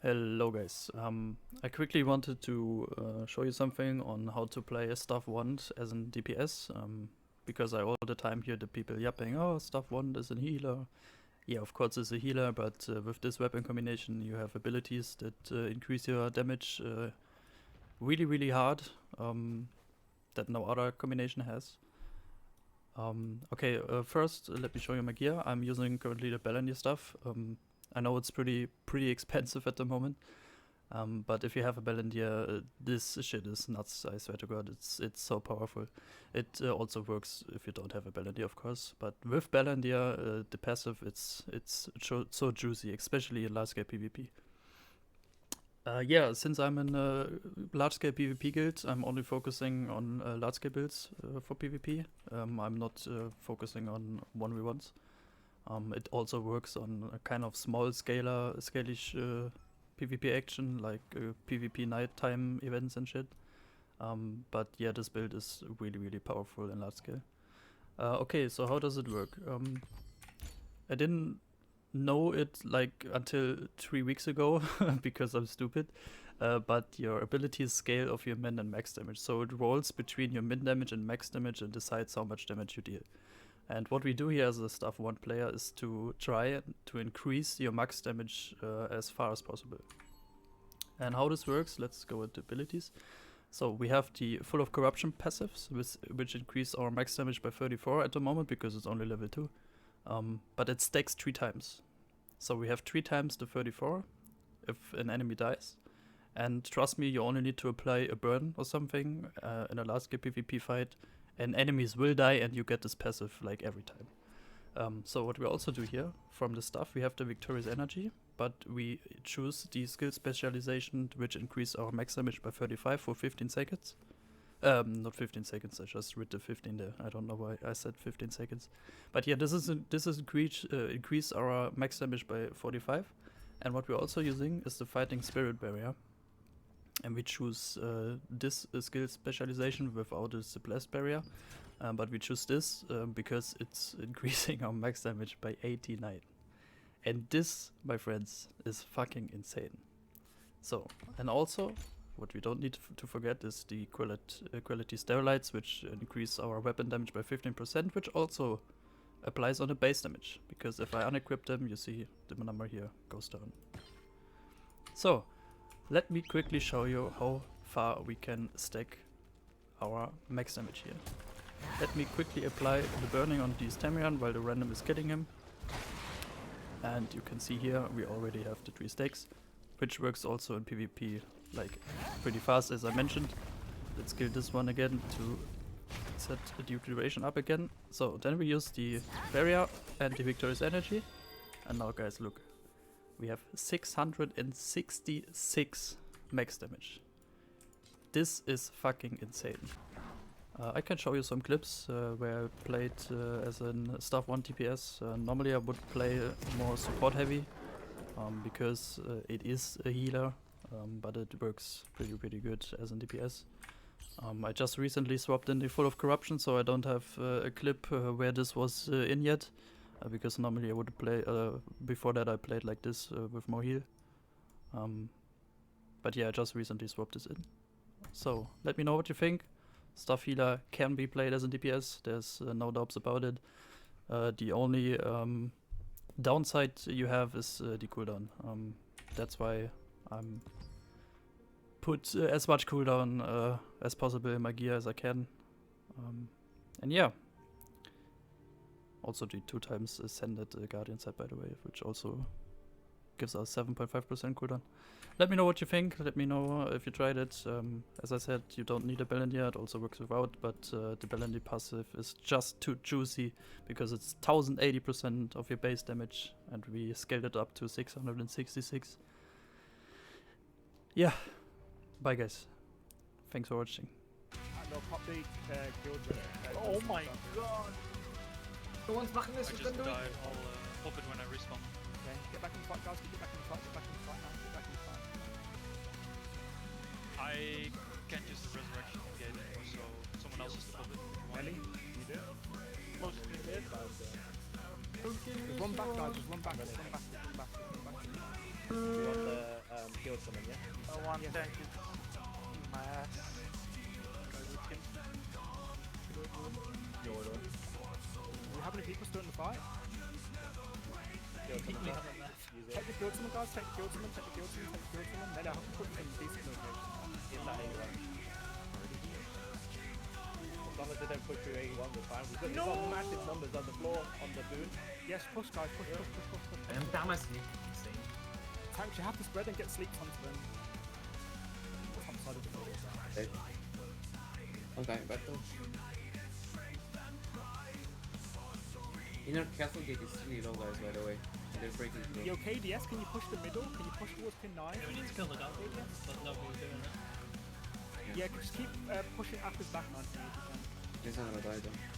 Hello guys, I quickly wanted to show you something on how to play a Staff Wand as an DPS, because I all the time hear the people yapping, oh, Staff Wand is a healer. Yeah, of course it's a healer, but with this weapon combination you have abilities that increase your damage really hard, that no other combination has. First let me show you my gear. I'm using currently the Ballandir stuff. I know it's pretty expensive at the moment, but if you have a Ballandir, this shit is nuts. I swear to God, it's so powerful. It also works if you don't have a Ballandir, of course. But with Ballandir, the passive, it's so juicy, especially in large scale PvP. Yeah, since I'm in a large scale PvP guild, I'm only focusing on large scale builds for PvP. I'm not focusing on 1v1s. It also works on a kind of small scale-ish PvP action, like PvP nighttime events and shit. But yeah, this build is really powerful in large scale. Okay, so how does it work? I didn't know it like until 3 weeks ago because I'm stupid. But your abilities scale of your min and max damage. So it rolls between your min damage and max damage and decides how much damage you deal. And what we do here as a Staff Wand player is to try to increase your max damage as far as possible. And how this works, let's go into abilities. So we have the Full of Corruption passives, which increase our max damage by 34 at the moment because it's only level 2. But it stacks 3 times. So we have 3 times the 34 if an enemy dies. And trust me, you only need to apply a burn or something in a large scale PvP fight, and enemies will die and you get this passive like every time. So what we also do here, from the stuff, we have the Victorious Energy, but we choose the skill specialization which increase our max damage by 35 for 15 seconds. Not 15 seconds, I just read the 15 there. I don't know why I said 15 seconds. But yeah, this is increase our max damage by 45. And what we're also using is the Fighting Spirit Barrier. And we choose this skill specialization without the Blast Barrier. But we choose this because it's increasing our max damage by 89. And this, my friends, is fucking insane. So, and also, what we don't need to forget is the quality Sterilites, which increase our weapon damage by 15%, which also applies on the base damage. Because if I unequip them, you see the number here goes down. So, let me quickly show you how far we can stack our max damage here. Let me quickly apply the burning on the Tamiran while the random is killing him. And you can see here we already have the 3 stacks, which works also in PvP like pretty fast, as I mentioned. Let's kill this one again to set the duration up again. So then we use the barrier and the Victorious Energy. And now guys, look. We have 666 max damage. This is fucking insane. I can show you some clips where I played as a Staff Wand DPS. Normally I would play more support heavy because it is a healer, but it works pretty good as a DPS. I just recently swapped in the Full of Corruption, so I don't have a clip where this was in yet. Because normally I would play, before that I played like this with more heal. But yeah, I just recently swapped this in. So, let me know what you think. Staff Healer can be played as a DPS, there's no doubts about it. The only downside you have is the cooldown. That's why I'm put as much cooldown as possible in my gear as I can. And yeah. Also the 2 times ascended Guardian side, by the way, which also gives us 7.5% cooldown. Let me know what you think, let me know if you tried it. As I said, you don't need a Ballandir, it also works without, but the Ballandir passive is just too juicy because it's 1080% of your base damage and we scaled it up to 666. Yeah, bye guys. Thanks for watching. Oh my god! No one's backing this, I just died. I'll pop it when I respawn. Okay, get back in the fight, guys. Get back in the fight. Get back in the fight now. Get back in the fight. I can't use the resurrection gate anymore, so someone else has to pop it. Ellie, you do? Most of the mid. Just run back, guys. Just run back. Just run back. Just run back. Just run back. We got the kill someone, yeah? One tank is my ass. Go with him. Your order. Do you have any people still in the fight? Kill someone, yeah? Use Take it. the guild summon, guys. Take the guild summon. Take the guild summon. Take the guild summon. Then I have to put them in decent location. In that 81. As long as they don't push through 81, we're fine. We've got massive numbers on the floor, on the boon. Yes, push, guys. Push, push, push, push, push. I'm down my sleep. Insane. Tanks, you have to spread and get sleeps onto them. Top side of the field. Okay. I'm going back though. Inner castle gate is really low, guys, by the way. They're breaking through. Yo, KDS, can you push the middle? Can you push towards pin 9? Yeah, we need to kill the guy. But nobody's doing it. Yeah, just keep pushing Apple's back 9 for me if you can. He's not gonna die though.